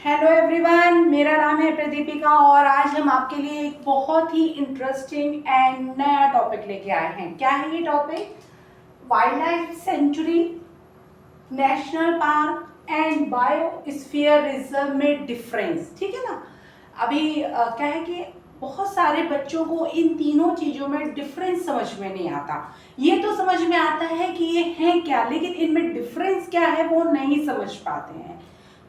Hello everyone, मेरा नाम है प्रदीपिका और आज हम आपके लिए एक बहुत ही इंटरेस्टिंग एंड नया टॉपिक लेके आए हैं। क्या है ये topic? Wild life sanctuary, national park and biosphere reserve में डिफरेंस। ठीक है ना। अभी क्या है कि बहुत सारे बच्चों को इन तीनों चीज़ों में डिफरेंस समझ में नहीं आता। ये तो समझ में आता है कि ये है क्या, लेकिन इनमें डिफरेंस क्या है वो नहीं समझ पाते हैं।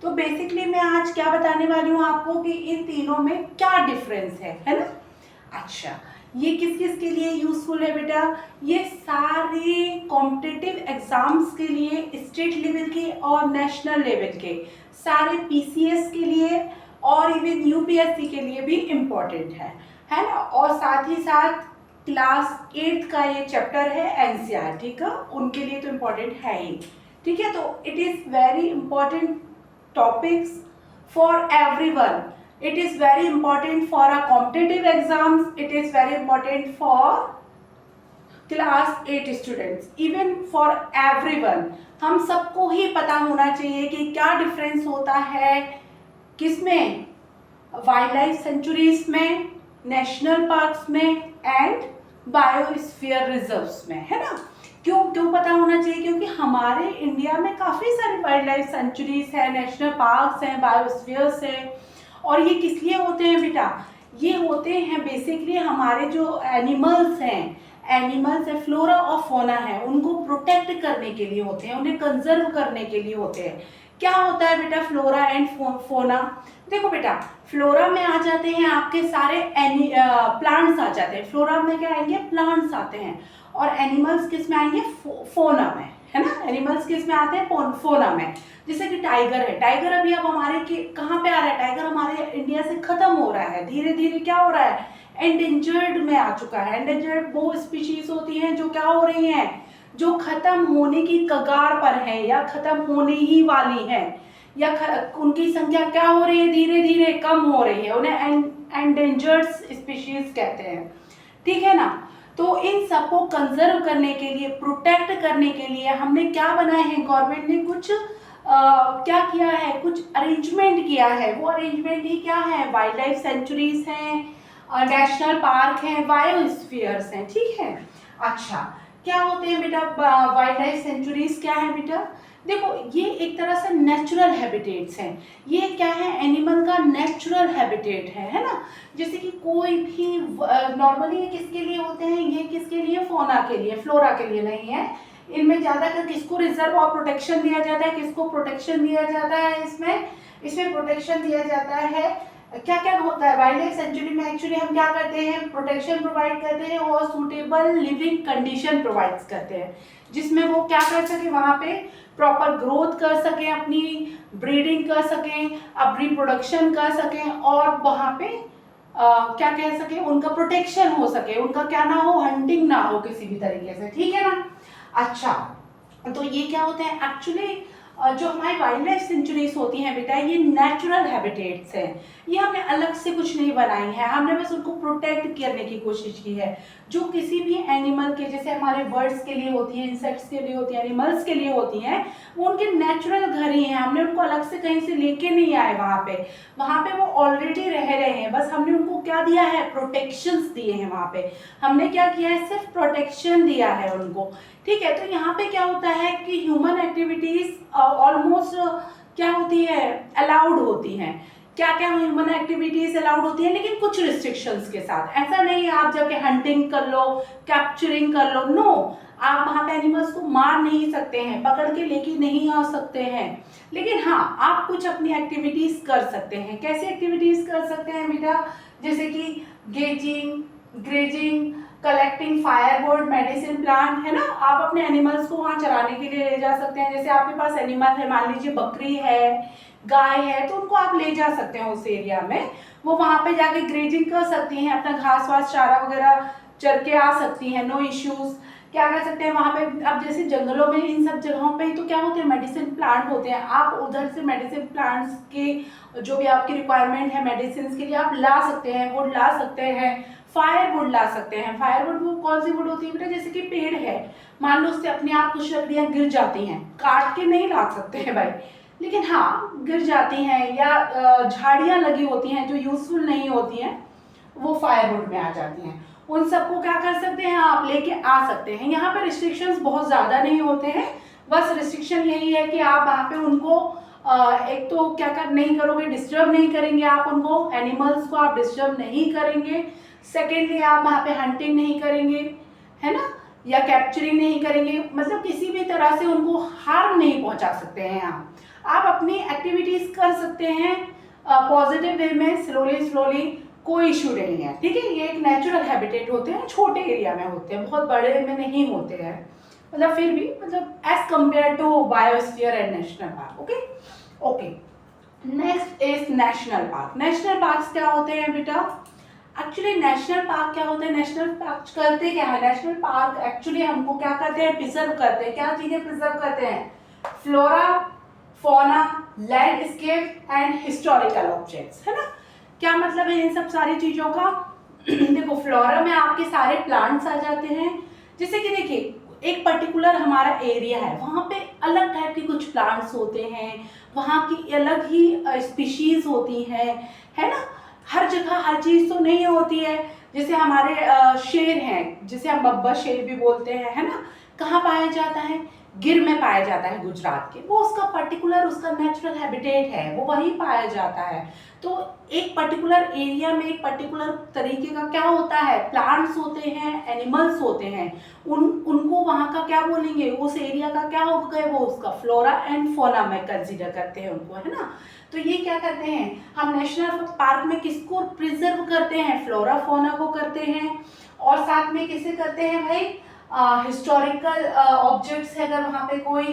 तो बेसिकली मैं आज क्या बताने वाली हूँ आपको कि इन तीनों में क्या डिफरेंस है ना। अच्छा, ये किस किस के लिए यूजफुल है बेटा? ये सारे कॉम्पिटिटिव एग्जाम्स के लिए, स्टेट लेवल के और नेशनल लेवल के, सारे पीसीएस के लिए और इवन यूपीएससी के लिए भी इम्पोर्टेंट है ना। और साथ ही साथ क्लास 8 का ये चैप्टर है एनसीईआरटी का, उनके लिए तो इम्पोर्टेंट है ही। ठीक है, तो it is very important topics for everyone. It is very important for our competitive exams. It is very important for class 8 students, even for everyone. हम सबको ही पता होना चाहिए कि क्या डिफरेंस होता है किसमें, वाइल्ड लाइफ सेंचुरीज में, नेशनल पार्क्स में एंड बायोस्फीयर रिजर्व्स में, है ना। क्यों क्यों पता होना चाहिए? क्योंकि हमारे इंडिया में काफ़ी सारी वाइल्ड लाइफ सेंचुरीज हैं, नेशनल पार्क्स हैं, बायोस्फीयर्स हैं। और ये किस लिए होते हैं बेटा? ये होते हैं बेसिकली हमारे जो एनिमल्स हैं, फ्लोरा और फोना है, उनको प्रोटेक्ट करने के लिए होते हैं, उन्हें कंजर्व करने के लिए होते हैं। क्या होता है बेटा फ्लोरा एंड फोना? देखो बेटा, फ्लोरा में आ जाते हैं आपके सारे प्लांट्स आ जाते हैं। फ्लोरा में क्या आएंगे? प्लांट्स आते हैं। और एनिमल्स किस में आएंगे? फोना में, है ना। एनिमल्स किस में आते हैं? फोना में। जैसे कि टाइगर है, टाइगर अभी अब हमारे कहाँ पे आ रहा है? टाइगर हमारे इंडिया से खत्म हो रहा है, धीरे धीरे क्या हो रहा है? एंडेंजर्ड में आ चुका है। एंडेंजर्ड वो स्पीशीज होती हैं जो क्या हो रही हैं, जो खत्म होने की कगार पर है या खत्म होने ही वाली है, या उनकी संख्या क्या हो रही है? धीरे धीरे कम हो रही है। उन्हें एंडेंजर्ड स्पीशीज कहते हैं। ठीक है ना। तो इन सबको कंजर्व करने के लिए, प्रोटेक्ट करने के लिए हमने क्या बनाए हैं? गवर्नमेंट ने कुछ क्या किया है? कुछ अरेंजमेंट किया है। वो अरेंजमेंट ही क्या है? वाइल्ड लाइफ सेंचुरीज हैं, नेशनल पार्क हैं, बायोस्फीयर्स हैं। ठीक है। अच्छा, क्या होते हैं बेटा वाइल्ड लाइफ सेंचुरीज? क्या है बेटा? देखो, ये एक तरह से नेचुरल हैबिटेट्स हैं। ये क्या है? एनिमल का नेचुरल हैबिटेट है ना। जैसे कि कोई भी नॉर्मली ये किसके लिए होते हैं? ये किसके लिए? फोना के लिए, फ्लोरा के लिए नहीं है। इनमें ज़्यादातर किसको रिजर्व और प्रोटेक्शन दिया जाता है? किसको प्रोटेक्शन दिया जाता है? इसमें प्रोटेक्शन दिया जाता है। क्या क्या होता है वाइल्ड लाइफ सेंचुरी में? एक्चुअली हम क्या करते हैं? प्रोटेक्शन प्रोवाइड करते हैं और सूटेबल लिविंग कंडीशन प्रोवाइड करते हैं, जिसमें वो क्या कर सके? वहाँ पे प्रॉपर ग्रोथ कर सकें, अपनी ब्रीडिंग कर सकें, अब रिप्रोडक्शन कर सकें, और वहाँ पे क्या कह सके, उनका प्रोटेक्शन हो सके, उनका क्या ना हो? हंटिंग ना हो किसी भी तरीके से। ठीक है ना। अच्छा, तो ये क्या होते हैं एक्चुअली? जो हमारी वाइल्ड लाइफ सेंचुरीज होती हैं बेटा, ये नेचुरल हैबिटेट्स हैं। ये हमने अलग से कुछ नहीं बनाई है, हमने बस उनको प्रोटेक्ट करने की कोशिश की है। जो किसी भी एनिमल के, जैसे हमारे बर्ड्स के लिए होती हैं, इंसेक्ट्स के लिए होती हैं, एनिमल्स के लिए होती हैं, वो उनके नेचुरल घर ही हैं। हमने उनको अलग से कहीं से लेके नहीं आए। वहाँ पे वो ऑलरेडी रह रहे हैं, बस हमने उनको क्या दिया है? प्रोटेक्शंस दिए हैं। वहाँ पे हमने क्या किया है? सिर्फ प्रोटेक्शन दिया है उनको। ठीक है। तो यहाँ पे क्या होता है कि ह्यूमन एक्टिविटीज ऑलमोस्ट क्या होती है? अलाउड होती हैं। क्या क्या ह्यूमन एक्टिविटीज अलाउड होती है, लेकिन कुछ रिस्ट्रिक्शंस के साथ। ऐसा नहीं है आप जाके हंटिंग कर लो, कैप्चरिंग कर लो, नो। आप वहाँ पे एनिमल्स को मार नहीं सकते हैं, पकड़ के लेके नहीं आ सकते हैं, लेकिन हाँ आप कुछ अपनी एक्टिविटीज कर सकते हैं। कैसे एक्टिविटीज कर सकते हैं बेटा? जैसे कि gazing, grazing, collecting firewood, medicine plant, है ना। आप अपने एनिमल्स को वहाँ चराने के लिए ले जा सकते हैं। जैसे आपके पास एनिमल है, मान लीजिए बकरी है, गाय है, तो उनको आप ले जा सकते हैं उस एरिया में। वो वहाँ पे जाके ग्रेजिंग कर सकती हैं, अपना घास वास चारा वगैरह चर के आ सकती हैं, नो इश्यूज। क्या कर सकते हैं वहाँ पे? अब जैसे जंगलों में, इन सब जगहों पे तो क्या होते हैं? मेडिसिन प्लांट होते हैं। आप उधर से मेडिसिन प्लांट्स के जो भी आपकी रिक्वायरमेंट है मेडिसिन के लिए, आप ला सकते हैं, वुड ला सकते हैं, फायरवुड ला सकते हैं। फायरवुड वो कौन सी वुड होती है बेटा? जैसे कि पेड़ है, मान लो उससे अपने आप कुछ लकड़ियाँ गिर जाती हैं, काट के नहीं ला सकते हैं भाई, लेकिन हाँ गिर जाती हैं या झाड़ियाँ लगी होती हैं जो यूजफुल नहीं होती हैं, वो फायरवुड में आ जाती हैं। उन सबको क्या कर सकते हैं, आप लेके आ सकते हैं। यहाँ पे रिस्ट्रिक्शंस बहुत ज़्यादा नहीं होते हैं, बस रिस्ट्रिक्शन यही है कि आप वहाँ पे उनको एक तो क्या कर नहीं करोगे, डिस्टर्ब नहीं करेंगे आप उनको, एनिमल्स को आप डिस्टर्ब नहीं करेंगे। सेकेंडली आप वहाँ पे हंटिंग नहीं करेंगे, है ना, या कैप्चरिंग नहीं करेंगे, मतलब किसी भी तरह से उनको हार्म नहीं पहुँचा सकते हैं आप अपनी एक्टिविटीज़ कर सकते हैं पॉजिटिव वे में, स्लोली स्लोली, कोई इशू नहीं है। ठीक है, ये एक नेचुरल हैबिटेट होते हैं, छोटे एरिया में होते हैं, बहुत बड़े में नहीं होते हैं, मतलब फिर भी मतलब as compare to biosphere and national park. Okay okay, next is national park. National park क्या होते हैं बेटा? एक्चुअली नेशनल पार्क क्या होते हैं, नेशनल पार्क करते क्या है, नेशनल पार्क एक्चुअली हमको क्या करते हैं, प्रिजर्व करते हैं। क्या चीजें प्रिजर्व करते हैं? Flora, fauna, landscape and historical objects, है ना। क्या मतलब है इन सब सारी चीजों का? देखो, फ्लोरा में आपके सारे प्लांट्स आ जाते हैं, जैसे कि देखिए एक पर्टिकुलर हमारा एरिया है, वहाँ पे अलग टाइप के कुछ प्लांट्स होते हैं, वहाँ की अलग ही स्पीशीज होती हैं, है ना। हर जगह हर चीज़ तो नहीं होती है। जैसे हमारे शेर हैं, जिसे हम बब्बर शेर भी बोलते हैं, है ना, कहाँ पाया जाता है? गिर में पाया जाता है, गुजरात के। वो उसका पर्टिकुलर, उसका नेचुरल हैबिटेट है, वो वहीं पाया जाता है। तो एक पर्टिकुलर एरिया में एक पर्टिकुलर तरीके का क्या होता है, प्लांट्स होते हैं, एनिमल्स होते हैं, उनको वहाँ का क्या बोलेंगे, उस एरिया का क्या हो गए, वो उसका फ्लोरा एंड फौना में कंसीडर करते हैं उनको, है ना। तो ये क्या करते हैं, हम नेशनल पार्क में किसको प्रिजर्व करते हैं? फ्लोरा फौना को करते हैं, और साथ में किसे करते हैं भाई? हिस्टोरिकल ऑब्जेक्ट्स है, अगर वहाँ पे कोई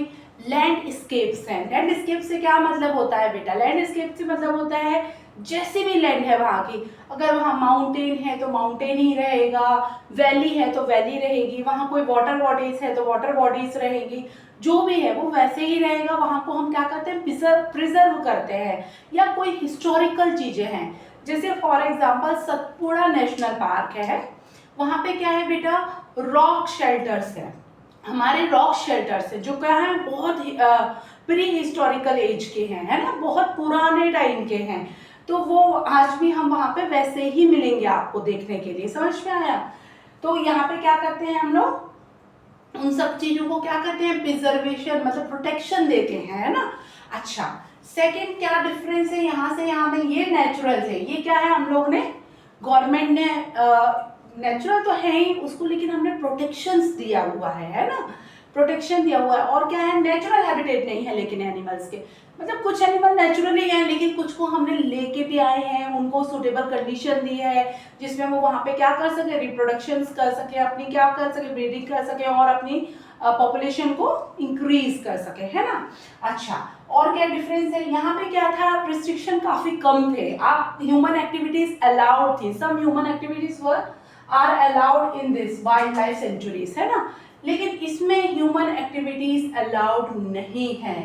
लैंडस्केप्स हैं। लैंडस्केप से क्या मतलब होता है बेटा? लैंडस्केप से मतलब होता है जैसी भी लैंड है वहाँ की, अगर वहाँ माउंटेन है तो माउंटेन ही रहेगा, वैली है तो वैली रहेगी, वहाँ कोई वाटर बॉडीज है तो वाटर बॉडीज रहेगी, जो भी है वो वैसे ही रहेगा। वहाँ को हम क्या करते हैं, प्रिजर्व करते हैं। या कोई हिस्टोरिकल चीजें हैं, जैसे for example Satpura national park है, वहाँ पे क्या है बेटा, रॉक शेल्टर्स है, हमारे रॉक शेल्टर्स है, जो क्या है बहुत प्री हिस्टोरिकल एज के हैं, है ना, बहुत पुराने टाइम के हैं। तो वो आज भी हम वहाँ पे वैसे ही मिलेंगे आपको देखने के लिए, समझ में आया। तो यहाँ पे क्या करते हैं हम लोग, उन सब चीजों को क्या करते हैं, प्रिजर्वेशन मतलब प्रोटेक्शन देते हैं, है ना। अच्छा, सेकंड क्या डिफरेंस है यहाँ से यहाँ में, ये नेचुरल है, ये क्या है, हम लोग ने, गवर्नमेंट ने नेचुरल तो है ही उसको, लेकिन हमने प्रोटेक्शंस दिया हुआ है ना, प्रोटेक्शन दिया हुआ है। और क्या है, नेचुरल हैबिटेट नहीं है लेकिन एनिमल्स के, मतलब कुछ एनिमल नेचुरली हैं, लेकिन कुछ को हमने लेके भी आए हैं, उनको सूटेबल कंडीशन दी है, जिसमें वो वहाँ पे क्या कर सके, रिप्रोडक्शन कर सके, अपनी क्या कर सके, ब्रीडिंग कर सके, और अपनी पॉपुलेशन को इंक्रीज कर सके, है ना। अच्छा, और क्या डिफरेंस है, यहाँ पे क्या था, रिस्ट्रिक्शन काफी कम थे, आप ह्यूमन एक्टिविटीज अलाउड थी, some human activities were are allowed in this wildlife sanctuaries, है ना। लेकिन इसमें ह्यूमन एक्टिविटीज अलाउड नहीं है,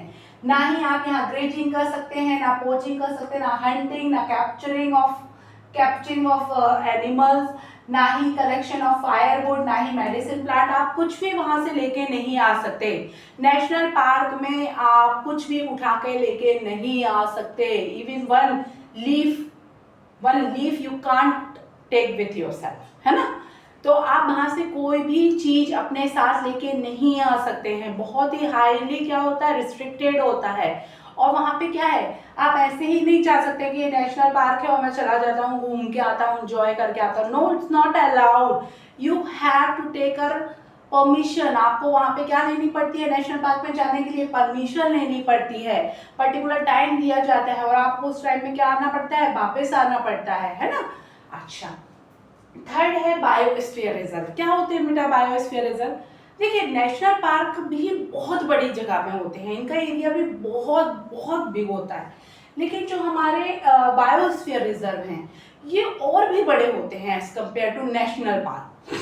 ना ही आप यहाँ ग्रेजिंग कर सकते हैं, ना पोचिंग कर सकते हैं, ना हंटिंग, ना कैप्चरिंग ऑफ एनिमल्स, ना ही कलेक्शन ऑफ फायरवुड, ना ही मेडिसिन प्लांट, आप कुछ भी वहां से लेके नहीं आ सकते। नेशनल पार्क में आप कुछ भी उठा के लेके नहीं आ सकते, even one leaf you can't take with yourself, है ना। तो आप वहां से कोई भी चीज अपने साथ लेके नहीं आ सकते हैं, बहुत ही हाईली क्या होता है, रिस्ट्रिक्टेड होता है। और वहां पे क्या है, आप ऐसे ही नहीं जा सकते कि ये नेशनल पार्क है और मैं चला जाता हूँ, घूम के आता हूँ, एंजॉय करके आता हूँ, no it's not allowed, you have to take permission. आपको वहां पे क्या लेनी पड़ती है, नेशनल पार्क में जाने के लिए परमिशन लेनी पड़ती है, पर्टिकुलर टाइम दिया जाता है, और आपको उस टाइम में क्या आना पड़ता है, वापस आना पड़ता है ना। अच्छा, थर्ड है बायोस्फीयर रिजर्व। क्या होते हैं बेटा बायोस्फीयर रिजर्व? देखिए, नेशनल पार्क भी बहुत बड़ी जगह में होते हैं, इनका एरिया भी बहुत बहुत बिग होता है, लेकिन जो हमारे बायोस्फीयर रिजर्व हैं ये और भी बड़े होते हैं as compare to national park,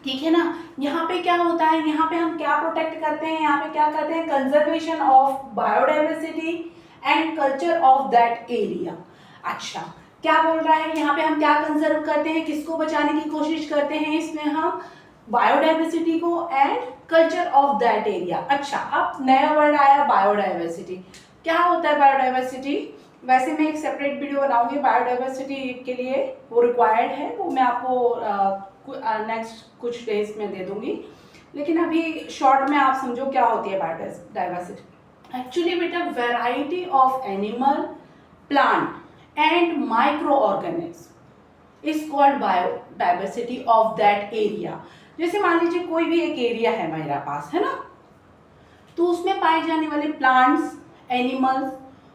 ठीक है ना। यहाँ पे क्या होता है, यहाँ पे हम क्या प्रोटेक्ट करते हैं, यहाँ पे क्या करते हैं, conservation of biodiversity and culture of that area. अच्छा, क्या बोल रहा है, यहाँ पे हम क्या कंजर्व करते हैं, किसको बचाने की कोशिश करते हैं, इसमें हम बायोडाइवर्सिटी को and culture of that area. अच्छा, अब नया वर्ड आया बायोडाइवर्सिटी। क्या होता है बायोडाइवर्सिटी? वैसे मैं एक सेपरेट वीडियो बनाऊंगी बायोडाइवर्सिटी के लिए, वो रिक्वायर्ड है, वो मैं आपको नेक्स्ट कुछ डेज में दे दूंगी, लेकिन अभी शॉर्ट में आप समझो क्या होती है बायोडाइवर्सिटी। एक्चुअली बेटा variety of animal, plant and micro organism is called biodiversity of that area. जैसे मान लीजिए कोई भी एक एरिया है मेरा पास, है ना, तो उसमें पाए जाने वाले प्लांट्स, एनिमल्स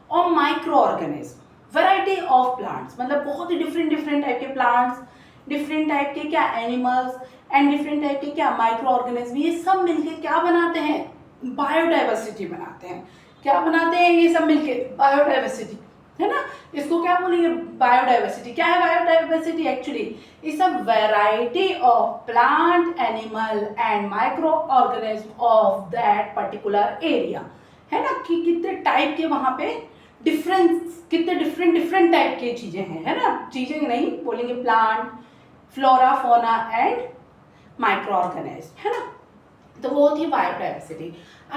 और micro organism, variety of plants, मतलब बहुत ही डिफरेंट डिफरेंट टाइप के प्लांट्स, डिफरेंट टाइप के क्या एनिमल्स एंड डिफरेंट टाइप के क्या माइक्रो ऑर्गेनिज्म, ये सब मिलके क्या बनाते हैं? बायोडाइवर्सिटी बनाते हैं। क्या बनाते हैं ये सब मिलके? बायोडाइवर्सिटी, है ना। इसको क्या बोलेंगे? बायोडाइवर्सिटी। क्या है biodiversity? Actually it's a variety of plant, animal and micro organism of that particular area, है ना, कि कितने टाइप के वहां पे डिफरेंस, कितने डिफरेंट डिफरेंट टाइप के चीजें हैं, है ना, चीजें नहीं बोलेंगे, प्लांट, फ्लोरा, फोना एंड माइक्रो ऑर्गेनिज्म, है ना। तो वो थी बायोडाइवर्सिटी।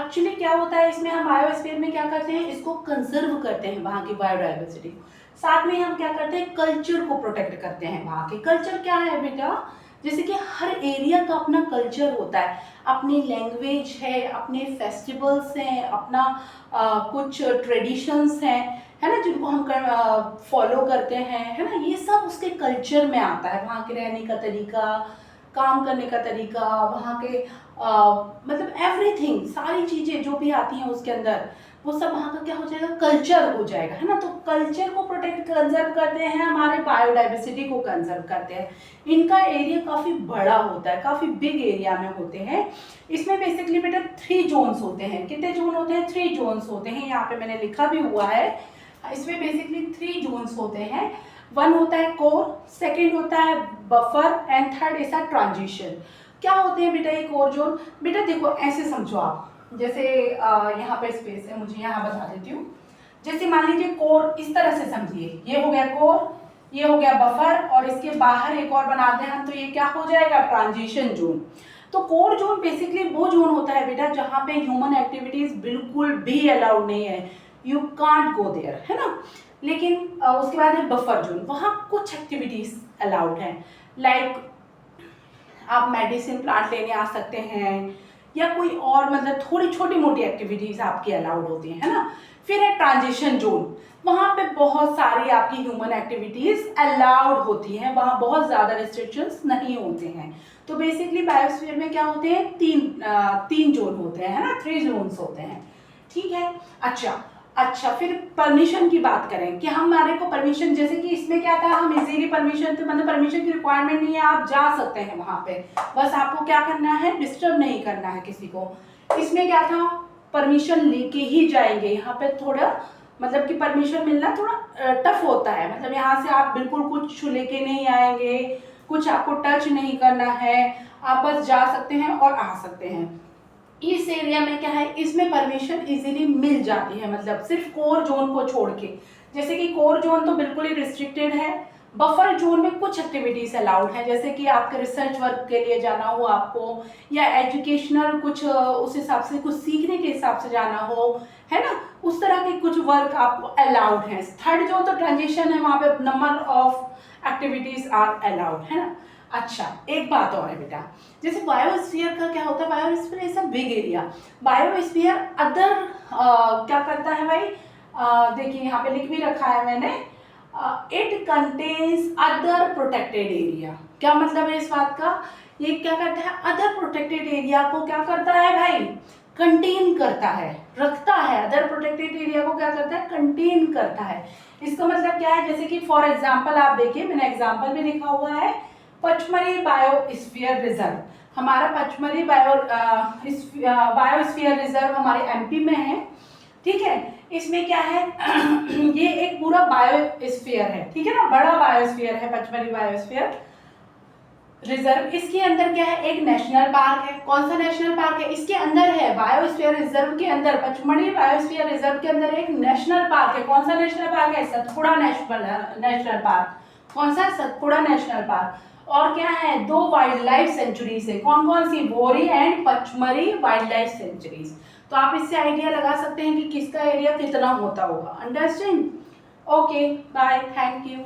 एक्चुअली क्या होता है इसमें, हम बायोस्फीयर में क्या करते हैं, इसको कंजर्व करते हैं वहाँ की बायोडाइवर्सिटी, साथ में हम क्या करते हैं, कल्चर को प्रोटेक्ट करते हैं वहाँ के। कल्चर क्या है बेटा? जैसे कि हर एरिया का अपना कल्चर होता है, अपनी लैंग्वेज है, अपने फेस्टिवल्स हैं, अपना कुछ ट्रेडिशंस हैं, है ना, जिनको हम फॉलो करते हैं, है ना, ये सब उसके कल्चर में आता है। वहाँ के रहने का तरीका, काम करने का तरीका, वहाँ के मतलब एवरीथिंग, सारी चीज़ें जो भी आती हैं उसके अंदर, वो सब वहाँ का क्या हो जाएगा? कल्चर हो जाएगा, है ना। तो कल्चर को प्रोटेक्ट, कंजर्व करते हैं, हमारे बायोडाइवर्सिटी को कंजर्व करते हैं। इनका एरिया काफ़ी बड़ा होता है, काफ़ी बिग एरिया में होते हैं। इसमें बेसिकली बेटा 3 जोन्स होते हैं। कितने जोन होते हैं? 3 जोन्स होते हैं, यहाँ पे मैंने लिखा भी हुआ है। इसमें बेसिकली 3 जोन्स होते हैं। 1 होता है कोर, सेकेंड होता है buffer and third is a transition. क्या होते हैं बेटा ये कोर जोन? बेटा देखो ऐसे समझो आप, जैसे यहाँ पे स्पेस है, मुझे यहाँ बता देती हूँ। जैसे मान लीजिए कोर इस तरह से समझिए, ये हो गया कोर, ये हो गया बफर, और इसके बाहर एक और बनाते हैं हम, तो ये क्या हो जाएगा? Transition zone. तो कोर जोन बेसिकली वो जोन होता है बेटा जहाँ पे ह्यूमन एक्टिविटीज बिल्कुल भी अलाउड नहीं है, यू कांट गो देयर, है ना। लेकिन उसके बाद है बफर जोन, वहाँ कुछ एक्टिविटीज अलाउड हैं, लाइक आप मेडिसिन प्लांट लेने आ सकते हैं, या कोई और मतलब थोड़ी छोटी मोटी एक्टिविटीज आपकी अलाउड होती हैं, है ना। फिर है ट्रांजिशन जोन, वहाँ पे बहुत सारी आपकी ह्यूमन एक्टिविटीज अलाउड होती हैं, वहाँ बहुत ज़्यादा रिस्ट्रिक्शंस नहीं होते हैं। तो बेसिकली बायोस्फीयर में क्या होते हैं? तीन जोन होते हैं, है ना, 3 जोन्स होते हैं, ठीक है। अच्छा फिर परमिशन की बात करें कि हमारे को परमिशन, जैसे कि इसमें क्या था, हम इजीली परमिशन, तो मतलब परमिशन की रिक्वायरमेंट नहीं है, आप जा सकते हैं वहाँ पे, बस आपको क्या करना है, डिस्टर्ब नहीं करना है किसी को। इसमें क्या था, परमिशन लेके ही जाएंगे, यहाँ पे थोड़ा मतलब कि परमिशन मिलना थोड़ा टफ होता है, मतलब यहाँ से आप बिल्कुल कुछ लेके नहीं आएंगे, कुछ आपको टच नहीं करना है, आप बस जा सकते हैं और आ सकते हैं। इस एरिया में क्या है, इसमें परमिशन इजीली मिल जाती है, मतलब सिर्फ कोर जोन को छोड़ के। जैसे कि कोर जोन तो बिल्कुल ही रिस्ट्रिक्टेड है, बफर जोन में कुछ एक्टिविटीज अलाउड है, जैसे कि आपके रिसर्च वर्क के लिए जाना हो आपको, या एजुकेशनल कुछ उस हिसाब से कुछ सीखने के हिसाब से जाना हो, है ना, उस तरह के कुछ वर्क आपको अलाउड है। थर्ड जोन तो ट्रांजिशन है, वहाँ पे number of activities are allowed, है ना। अच्छा एक बात और है बेटा, जैसे बायोस्फीयर का क्या होता है, biosphere is a big area. Biosphere other क्या करता है भाई, देखिए यहाँ पे लिख भी रखा है मैंने, it contains other protected area. क्या मतलब है इस बात का, ये क्या करता है, अदर प्रोटेक्टेड एरिया को क्या करता है भाई, कंटेन करता है, रखता है। अदर प्रोटेक्टेड एरिया को क्या करता है, कंटेन करता है। इसका मतलब क्या है, जैसे कि फॉर एग्जाम्पल आप देखिए, मैंने एग्जाम्पल में लिखा हुआ है, पचमढ़ी बायोस्फीयर रिजर्व। हमारा पचमढ़ी बायोस्फीयर रिजर्व हमारे एमपी में है, ठीक है। इसमें क्या है ये एक पूरा बायोस्फीयर है, ठीक है ना, बड़ा बायोस्फीयर है पचमढ़ी बायोस्फीयर रिजर्व। इसके अंदर क्या है, एक नेशनल पार्क है। कौन सा नेशनल पार्क है, इसके अंदर है बायोस्फीयर रिजर्व के अंदर, पचमढ़ी बायोस्फीयर रिजर्व के अंदर एक नेशनल पार्क है। कौन सा नेशनल पार्क है, सतपुड़ा नेशनल पार्क। कौन सा, सतपुड़ा नेशनल पार्क। और क्या है, 2 वाइल्ड लाइफ सेंचुरीज है। कौन कौन सी, बोरी and Pachmarhi wild life sanctuaries. तो आप इससे आइडिया लगा सकते हैं कि किसका एरिया कितना होता होगा। Understand? Okay, bye, thank you.